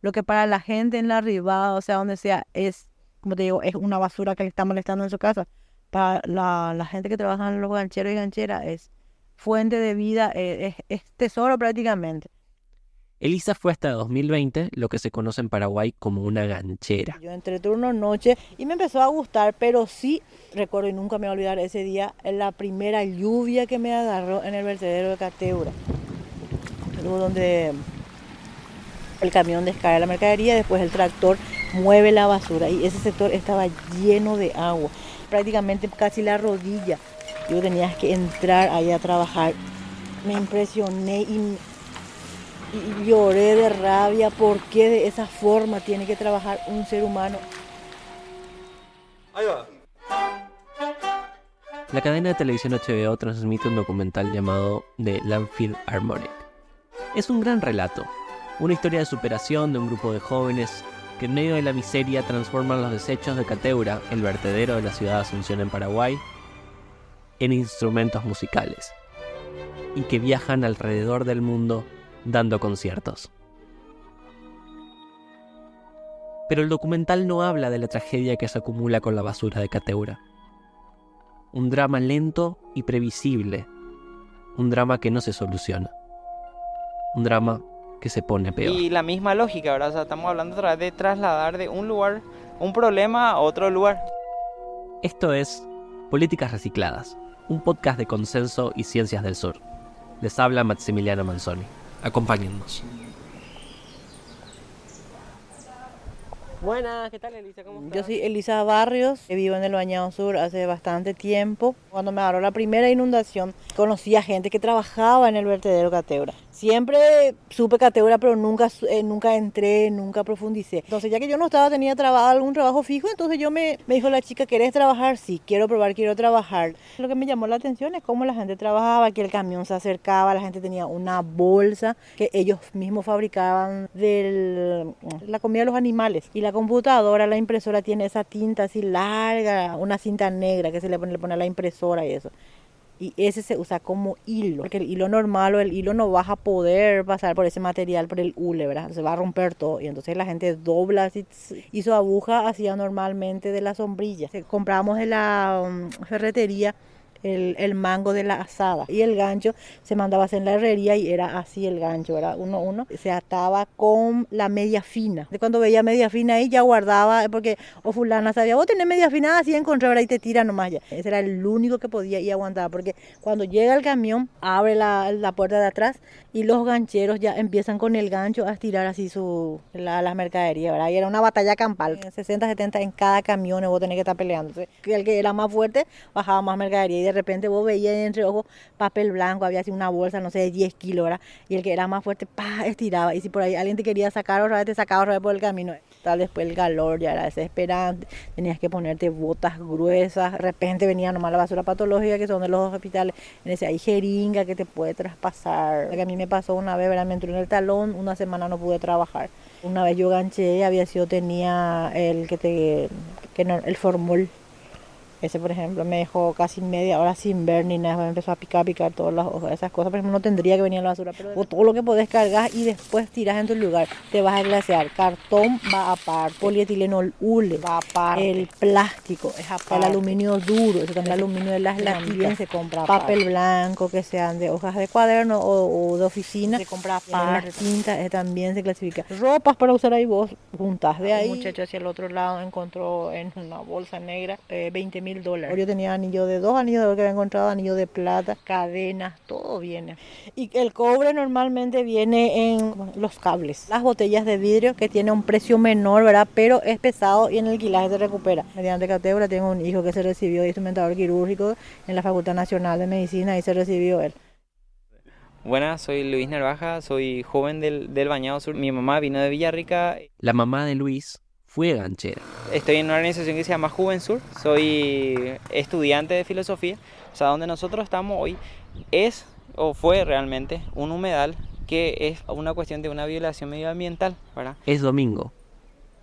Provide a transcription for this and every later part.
Lo que para la gente en la Ribada, o sea, donde sea, es, como te digo, es una basura que le está molestando en su casa. Para la gente que trabaja en los gancheros y gancheras es fuente de vida, es tesoro prácticamente. Elisa fue hasta 2020 lo que se conoce en Paraguay como una ganchera. Yo entré turno noche y me empezó a gustar, pero sí recuerdo y nunca me voy a olvidar ese día, la primera lluvia que me agarró en el vertedero de Cateura, luego donde el camión descarga la mercadería, después el tractor mueve la basura y ese sector estaba lleno de agua, prácticamente casi la rodilla. Yo tenía que entrar ahí a trabajar. Me impresioné y lloré de rabia porque de esa forma tiene que trabajar un ser humano. Ahí va. La cadena de televisión HBO transmite un documental llamado The Landfill Harmonic. Es un gran relato, una historia de superación de un grupo de jóvenes que en medio de la miseria transforman los desechos de Cateura, el vertedero de la ciudad de Asunción en Paraguay, en instrumentos musicales y que viajan alrededor del mundo dando conciertos. Pero el documental no habla de la tragedia que se acumula con la basura de Cateura. Un drama lento y previsible, un drama que no se soluciona, un drama que se pone peor. Y la misma lógica, ¿verdad? O sea, estamos hablando otra vez de trasladar de un lugar, un problema a otro lugar. Esto es Políticas Recicladas, un podcast de Consenso y Ciencias del Sur. Les habla Maximiliano Manzoni. Acompáñennos. Buenas, ¿qué tal Elisa? ¿Cómo estás? Yo soy Elisa Barrios, que vivo en el Bañado Sur hace bastante tiempo. Cuando me agarró la primera inundación, conocí a gente que trabajaba en el vertedero Cateura. Siempre supe Cateura, pero nunca entré, nunca profundicé. Entonces, ya que yo no estaba, tenía algún trabajo fijo, entonces me dijo la chica, ¿querés trabajar? Sí, quiero probar, quiero trabajar. Lo que me llamó la atención es cómo la gente trabajaba, que el camión se acercaba, la gente tenía una bolsa que ellos mismos fabricaban de la comida de los animales. Y la computadora, la impresora tiene esa tinta así larga, una cinta negra que le pone a la impresora y eso. Y ese se usa como hilo, porque el hilo normal o el hilo no vas a poder pasar por ese material, por el hule, ¿verdad? Se va a romper todo. Y entonces la gente dobla así, y su aguja hacía normalmente de la sombrilla. Comprábamos de la ferretería el mango de la asada y el gancho se mandaba a hacer en la herrería y era así el gancho, era uno, se ataba con la media fina. De cuando veía media fina ahí ya guardaba, porque fulana sabía, vos tenés media fina, así encontré, ahora y te tira nomás ya. Ese era el único que podía y aguantaba, porque cuando llega el camión abre la puerta de atrás y los gancheros ya empiezan con el gancho a estirar así las mercaderías, ¿verdad? Y era una batalla campal, 60, 70 en cada camión, y vos tenés que estar peleando. El que era más fuerte bajaba más mercadería y de repente vos veías entre ojos papel blanco, había así una bolsa, no sé, de 10 kilos, ¿verdad? Y el que era más fuerte, estiraba. Y si por ahí alguien te quería sacar otra vez, te sacaba otra vez por el camino. Tal después el calor ya era desesperante, tenías que ponerte botas gruesas. De repente venía nomás la basura patológica, que son de los hospitales. En ese hay jeringa que te puede traspasar. Que a mí me pasó una vez, ¿verdad? Me entró en el talón, una semana no pude trabajar. Una vez yo ganché, tenía el formol. Ese, por ejemplo, me dejó casi media hora sin ver ni nada, me empezó a picar todas las hojas, esas cosas. Por ejemplo, no tendría que venir a la basura, pero vos todo lo que podés cargar y después tirás en tu lugar. Te vas a glasear, cartón va aparte, polietileno hule va aparte, el plástico es aparte, el aluminio duro, eso también el aluminio de las latitas se compra aparte. Papel blanco, que sean de hojas de cuaderno o de oficina, se compra aparte. Las tintas también se clasifica. Ropas para usar ahí, vos juntás de ahí. Un muchacho hacia el otro lado encontró en una bolsa negra $20,000. Yo tenía anillo de 2 anillos de oro que había encontrado, anillo de plata, cadenas, todo viene. Y el cobre normalmente viene en los cables. Las botellas de vidrio, que tiene un precio menor, ¿verdad? Pero es pesado y en el alquilaje se recupera. Mediante Cateura tengo un hijo que se recibió de instrumentador quirúrgico en la Facultad Nacional de Medicina y se recibió él. Buenas, soy Luis Narvaja, soy joven del Bañado Sur. Mi mamá vino de Villarrica. La mamá de Luis fue ganchera. Estoy en una organización que se llama Juvensur, soy estudiante de filosofía. O sea, donde nosotros estamos hoy es o fue realmente un humedal que es una cuestión de una violación medioambiental, ¿verdad? Es domingo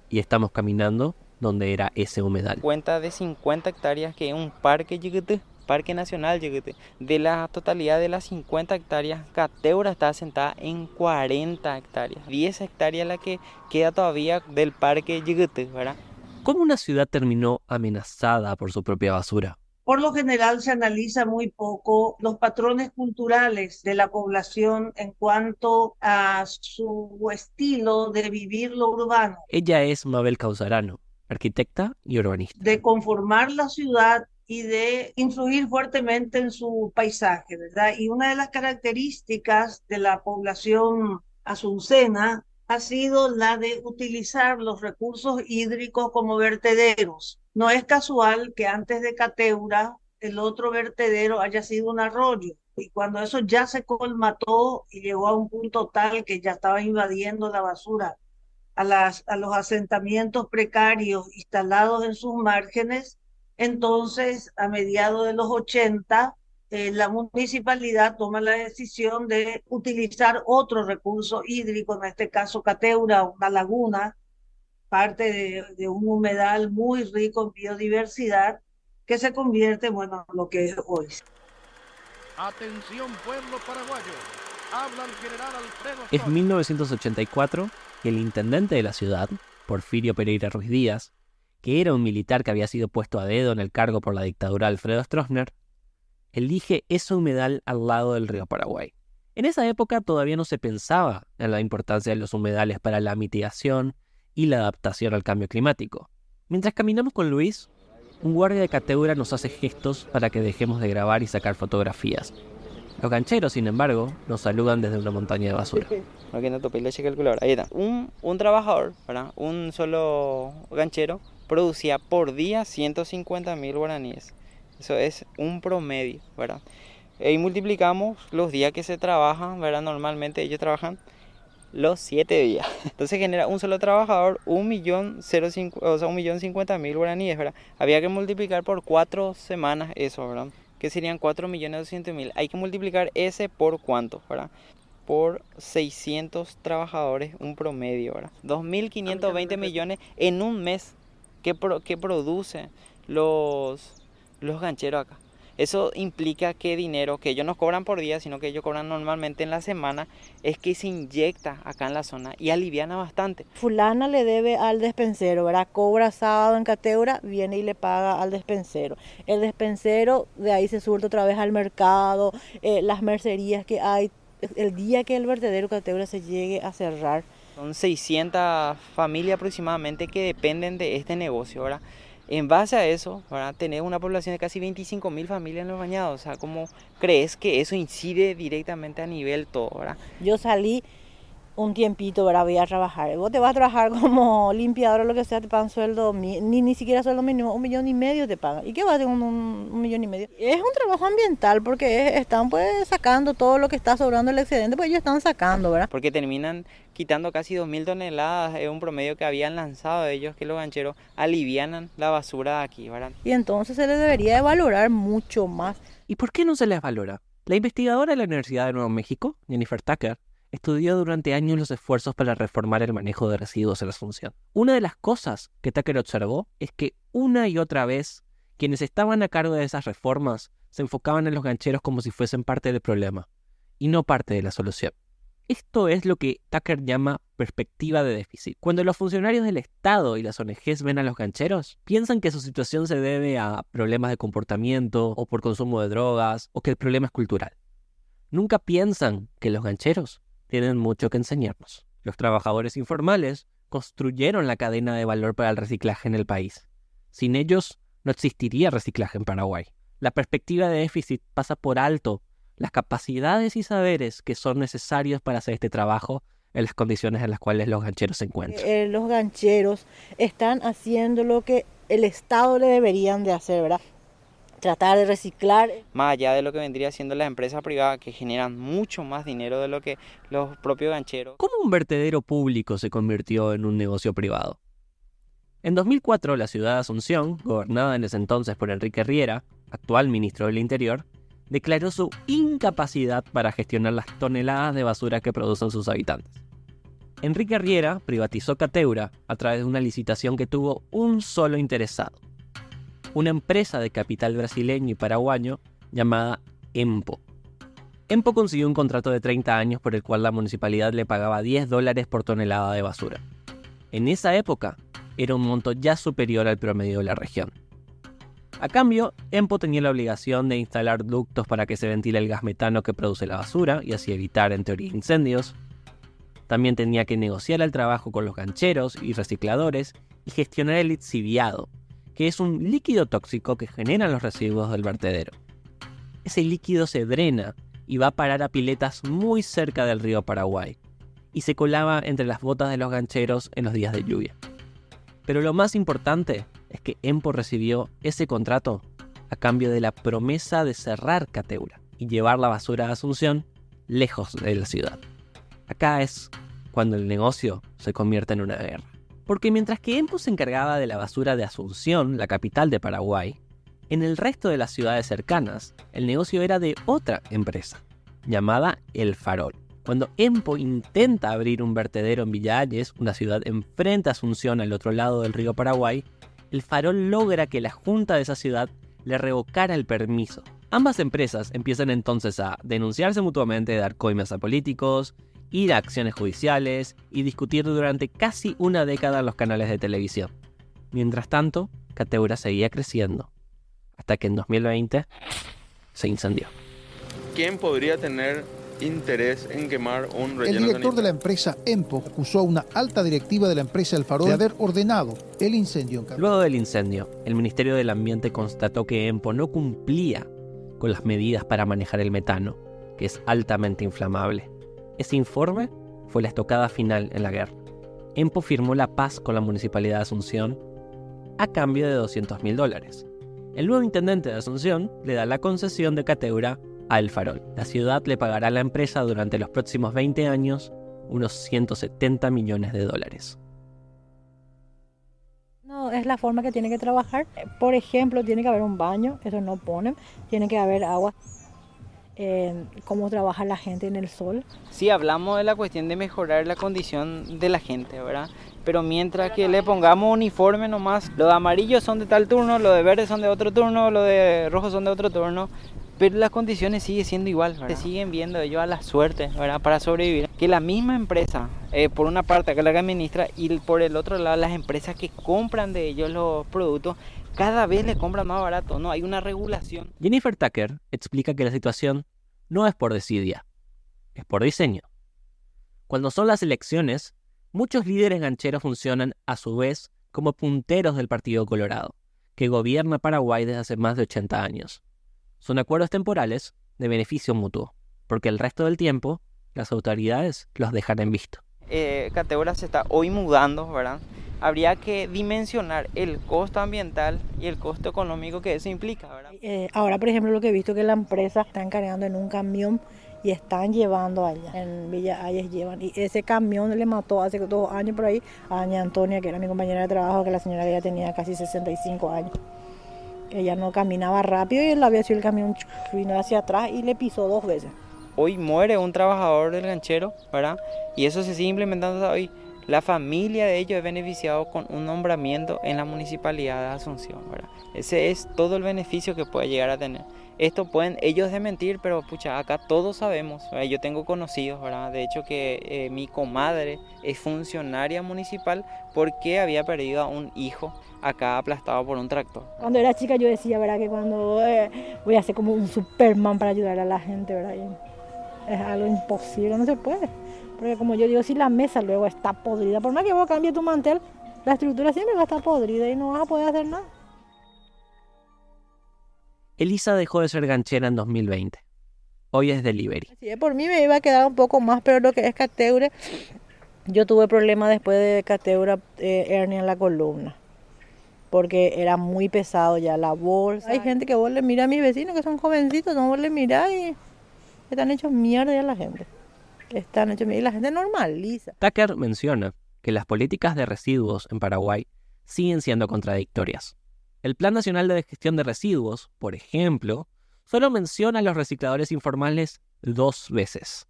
y estamos caminando donde era ese humedal. Cuenta de 50 hectáreas que es un parque chiquito Parque Nacional Yeguete. De la totalidad de las 50 hectáreas, Cateura está asentada en 40 hectáreas. 10 hectáreas la que queda todavía del Parque Yeguete, ¿verdad? ¿Cómo una ciudad terminó amenazada por su propia basura? Por lo general se analiza muy poco los patrones culturales de la población en cuanto a su estilo de vivir lo urbano, Ella es Mabel Causarano, arquitecta y urbanista. de conformar la ciudad y de influir fuertemente en su paisaje, ¿verdad? Y una de las características de la población asuncena ha sido la de utilizar los recursos hídricos como vertederos. No es casual que antes de Cateura el otro vertedero haya sido un arroyo. Y cuando eso ya se colmató y llegó a un punto tal que ya estaba invadiendo la basura a los asentamientos precarios instalados en sus márgenes, entonces a mediados de los 80, la municipalidad toma la decisión de utilizar otro recurso hídrico, en este caso Cateura, una laguna, parte de un humedal muy rico en biodiversidad, que se convierte, bueno, en lo que es hoy. Atención pueblo paraguayo, habla el general Alfredo Es Stoll. 1984 y el intendente de la ciudad, Porfirio Pereira Ruiz Díaz, que era un militar que había sido puesto a dedo en el cargo por la dictadura de Alfredo Stroessner, elige ese humedal al lado del río Paraguay. En esa época todavía no se pensaba en la importancia de los humedales para la mitigación y la adaptación al cambio climático. Mientras caminamos con Luis, un guardia de Cateura nos hace gestos para que dejemos de grabar y sacar fotografías. Los gancheros, sin embargo, nos saludan desde una montaña de basura. Aquí no topé leche calculadora. Ahí está. Un trabajador, ¿verdad? Un solo ganchero producía por día 150.000 guaraníes. Eso es un promedio, ¿verdad? Y multiplicamos los días que se trabajan, ¿verdad? Normalmente ellos trabajan los 7 días. Entonces genera un solo trabajador 1.050.000 guaraníes, ¿verdad? Había que multiplicar por 4 semanas eso, ¿verdad? Que serían 4.200.000. Hay que multiplicar ese por cuánto, ¿verdad? Por 600 trabajadores, un promedio, ¿verdad? 2.520 millones en un mes que produce los gancheros acá. Eso implica que dinero que ellos no cobran por día, sino que ellos cobran normalmente en la semana, es que se inyecta acá en la zona y aliviana bastante. Fulana le debe al despensero, ¿verdad? Cobra sábado en Cateura, viene y le paga al despensero. El despensero de ahí se surte otra vez al mercado, las mercerías que hay. El día que el vertedero Cateura se llegue a cerrar. Son 600 familias aproximadamente que dependen de este negocio, ¿verdad? En base a eso, ¿verdad? Tener una población de casi 25.000 familias en Los Bañados. O sea, ¿cómo crees que eso incide directamente a nivel todo, ¿verdad? Yo salí un tiempito, ¿verdad? Voy a trabajar. Vos te vas a trabajar como limpiador o lo que sea, te pagan sueldo, ni siquiera sueldo mínimo, 1,5 millones te pagan. ¿Y qué vas a hacer con 1,5 millones? Es un trabajo ambiental porque están pues sacando todo lo que está sobrando el excedente, pues ellos están sacando, ¿verdad? Porque terminan quitando casi 2.000 toneladas, es un promedio que habían lanzado ellos, que los gancheros alivianan la basura de aquí, ¿verdad? Y entonces se les debería de valorar mucho más. ¿Y por qué no se les valora? La investigadora de la Universidad de Nuevo México, Jennifer Tucker, estudió durante años los esfuerzos para reformar el manejo de residuos en la Asunción. Una de las cosas que Tucker observó es que una y otra vez quienes estaban a cargo de esas reformas se enfocaban en los gancheros como si fuesen parte del problema y no parte de la solución. Esto es lo que Tucker llama perspectiva de déficit. Cuando los funcionarios del Estado y las ONGs ven a los gancheros, piensan que su situación se debe a problemas de comportamiento o por consumo de drogas o que el problema es cultural. Nunca piensan que los gancheros tienen mucho que enseñarnos. Los trabajadores informales construyeron la cadena de valor para el reciclaje en el país. Sin ellos, no existiría reciclaje en Paraguay. La perspectiva de déficit pasa por alto las capacidades y saberes que son necesarios para hacer este trabajo en las condiciones en las cuales los gancheros se encuentran. Los gancheros están haciendo lo que el Estado le deberían de hacer, ¿verdad? Tratar de reciclar. Más allá de lo que vendría siendo las empresas privadas que generan mucho más dinero de lo que los propios gancheros. ¿Cómo un vertedero público se convirtió en un negocio privado? En 2004, la ciudad de Asunción, gobernada en ese entonces por Enrique Riera, actual ministro del Interior, declaró su incapacidad para gestionar las toneladas de basura que producen sus habitantes. Enrique Riera privatizó Cateura a través de una licitación que tuvo un solo interesado: una empresa de capital brasileño y paraguayo llamada Empo. Empo consiguió un contrato de 30 años por el cual la municipalidad le pagaba $10 por tonelada de basura. En esa época, era un monto ya superior al promedio de la región. A cambio, Empo tenía la obligación de instalar ductos para que se ventile el gas metano que produce la basura y así evitar, en teoría, incendios. También tenía que negociar el trabajo con los gancheros y recicladores y gestionar el lixiviado, que es un líquido tóxico que generan los residuos del vertedero. Ese líquido se drena y va a parar a piletas muy cerca del río Paraguay, y se colaba entre las botas de los gancheros en los días de lluvia. Pero lo más importante es que Empo recibió ese contrato a cambio de la promesa de cerrar Cateura y llevar la basura a Asunción lejos de la ciudad. Acá es cuando el negocio se convierte en una guerra. Porque mientras que Empo se encargaba de la basura de Asunción, la capital de Paraguay, en el resto de las ciudades cercanas, el negocio era de otra empresa, llamada El Farol. Cuando Empo intenta abrir un vertedero en Villa Hayes, una ciudad enfrente a Asunción al otro lado del río Paraguay, El Farol logra que la junta de esa ciudad le revocara el permiso. Ambas empresas empiezan entonces a denunciarse mutuamente, dar coimas a políticos, ir a acciones judiciales y discutir durante casi una década en los canales de televisión. Mientras tanto, Cateura seguía creciendo, hasta que en 2020 se incendió. ¿Quién podría tener interés en quemar un relleno El director sanitario? de la empresa Empo acusó a una alta directiva de la empresa El Farol de haber ordenado el incendio en Cateura. Luego del incendio, el Ministerio del Ambiente constató que Empo no cumplía con las medidas para manejar el metano, que es altamente inflamable. Ese informe fue la estocada final en la guerra. Empo firmó la paz con la Municipalidad de Asunción a cambio de $200.000. El nuevo intendente de Asunción le da la concesión de Cateura a El Farol. La ciudad le pagará a la empresa durante los próximos 20 años unos $170 millones. No, es la forma que tiene que trabajar. Por ejemplo, tiene que haber un baño, eso no ponen. Tiene que haber agua. Cómo trabaja la gente en el sol. Sí, hablamos de la cuestión de mejorar la condición de la gente, ¿verdad? Pero mientras que le pongamos uniforme nomás, los de amarillo son de tal turno, los de verde son de otro turno, los de rojo son de otro turno, pero las condiciones siguen siendo igual, ¿verdad? Se siguen viendo ellos a la suerte, ¿verdad? Para sobrevivir. Que la misma empresa, por una parte, que la que administra, y por el otro lado, las empresas que compran de ellos los productos, cada vez le compran más barato, ¿no? Hay una regulación. Jennifer Tucker explica que la situación no es por desidia, es por diseño. Cuando son las elecciones, muchos líderes gancheros funcionan a su vez como punteros del Partido Colorado, que gobierna Paraguay desde hace más de 80 años. Son acuerdos temporales de beneficio mutuo, porque el resto del tiempo las autoridades los dejan en visto. Cateura se está hoy mudando, ¿verdad? Habría que dimensionar el costo ambiental y el costo económico que eso implica, ¿verdad? Ahora, por ejemplo, lo que he visto que la empresa está encargando en un camión y están llevando allá. En Villa Hayes llevan. Y ese camión le mató hace 2 años por ahí a doña Antonia, que era mi compañera de trabajo, que la señora que ya tenía casi 65 años. Ella no caminaba rápido y él había sido el camión vino hacia atrás y le pisó 2 veces. Hoy muere un trabajador del ganchero, ¿verdad? Y eso se sigue implementando hasta hoy. La familia de ellos es beneficiado con un nombramiento en la municipalidad de Asunción, ¿verdad? Ese es todo el beneficio que puede llegar a tener. Esto pueden ellos desmentir, pero pucha, acá todos sabemos, ¿verdad? Yo tengo conocidos, ¿verdad? De hecho que mi comadre es funcionaria municipal porque había perdido a un hijo acá aplastado por un tractor. Cuando era chica yo decía, ¿verdad? Que cuando voy a ser como un Superman para ayudar a la gente, ¿verdad? Y es algo imposible, no se puede. Porque como yo digo, si la mesa luego está podrida, por más que vos cambies tu mantel, la estructura siempre va a estar podrida y no vas a poder hacer nada. Elisa dejó de ser ganchera en 2020. Hoy es delivery. Sí, por mí me iba a quedar un poco más, pero lo que es Cateura, yo tuve problemas después de Cateura, hernia en la columna. Porque era muy pesado ya la bolsa. Hay gente que vos le mirás a mis vecinos que son jovencitos, no vos le mirás y están hechos mierda ya la gente. Están hechos mierda y la gente normaliza. Tucker menciona que las políticas de residuos en Paraguay siguen siendo contradictorias. El Plan Nacional de Gestión de Residuos, por ejemplo, solo menciona a los recicladores informales 2 veces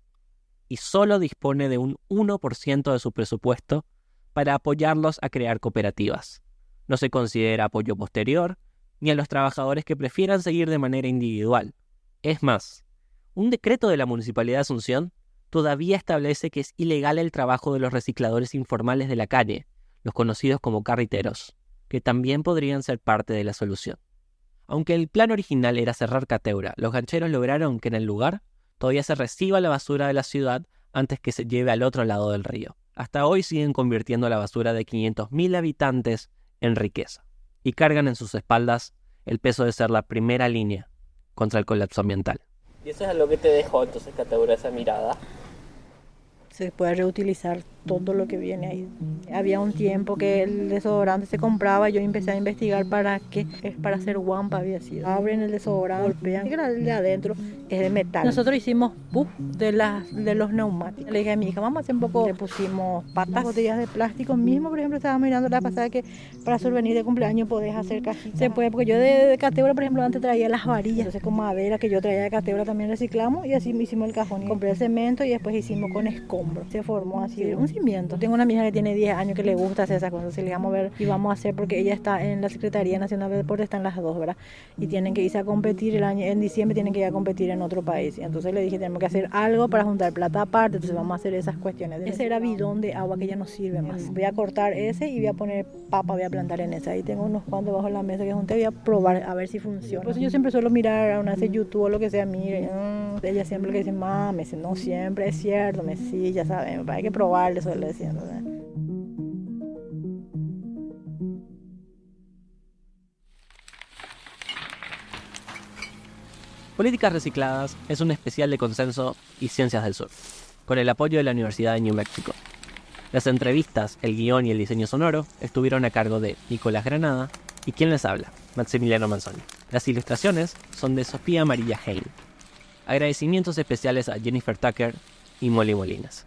y solo dispone de un 1% de su presupuesto para apoyarlos a crear cooperativas. No se considera apoyo posterior ni a los trabajadores que prefieran seguir de manera individual. Es más, un decreto de la Municipalidad de Asunción todavía establece que es ilegal el trabajo de los recicladores informales de la calle, los conocidos como carriteros, que también podrían ser parte de la solución. Aunque el plan original era cerrar Cateura, los gancheros lograron que en el lugar todavía se reciba la basura de la ciudad antes que se lleve al otro lado del río. Hasta hoy siguen convirtiendo la basura de 500.000 habitantes en riqueza y cargan en sus espaldas el peso de ser la primera línea contra el colapso ambiental. ¿Y eso es lo que te dejó entonces, Cateura, esa mirada? Se puede reutilizar todo lo que viene ahí. Había un tiempo que el desodorante se compraba y yo empecé a investigar para qué. Es para hacer guampa, había sido. Abren el desodorante, golpean. El de adentro es de metal. Nosotros hicimos puff de los neumáticos. Le dije a mi hija, vamos a hacer un poco. Le pusimos patas, botellas de plástico mismo. Por ejemplo, estaba mirando la pasada que para souvenir de cumpleaños podés hacer cajitas. Se puede, porque yo de Cateura, por ejemplo, antes traía las varillas. Entonces con madera que yo traía de Cateura también reciclamos y así hicimos el cajón. Compré el cemento y después hicimos con escombros. Se formó así un cimiento. Tengo una amiga que tiene 10 años que le gusta hacer esas cosas. Si le vamos a ver y vamos a hacer, porque ella está en la Secretaría Nacional de Deportes, están las dos, ¿verdad? Y tienen que irse a competir en diciembre, tienen que ir a competir en otro país. Y entonces le dije, tenemos que hacer algo para juntar plata aparte, entonces vamos a hacer esas cuestiones. Ese era bidón de agua que ya no sirve más. Voy a cortar ese y voy a poner papa, voy a plantar en ese. Ahí tengo unos cuantos bajo la mesa que junté, voy a probar a ver si funciona. Pues yo siempre suelo mirar a una de YouTube o lo que sea, mire, ella siempre le dice, mami, no siempre es cierto, sí, ya saben, hay que probarle, suele decir, ¿no? Políticas Recicladas es un especial de Consenso y Ciencias del Sur, con el apoyo de la Universidad de New Mexico. Las entrevistas, el guión y el diseño sonoro estuvieron a cargo de Nicolás Granada y quien les habla, Maximiliano Manzoni. Las ilustraciones son de Sofía María Hein. Agradecimientos especiales a Jennifer Tucker y Molly Molinas.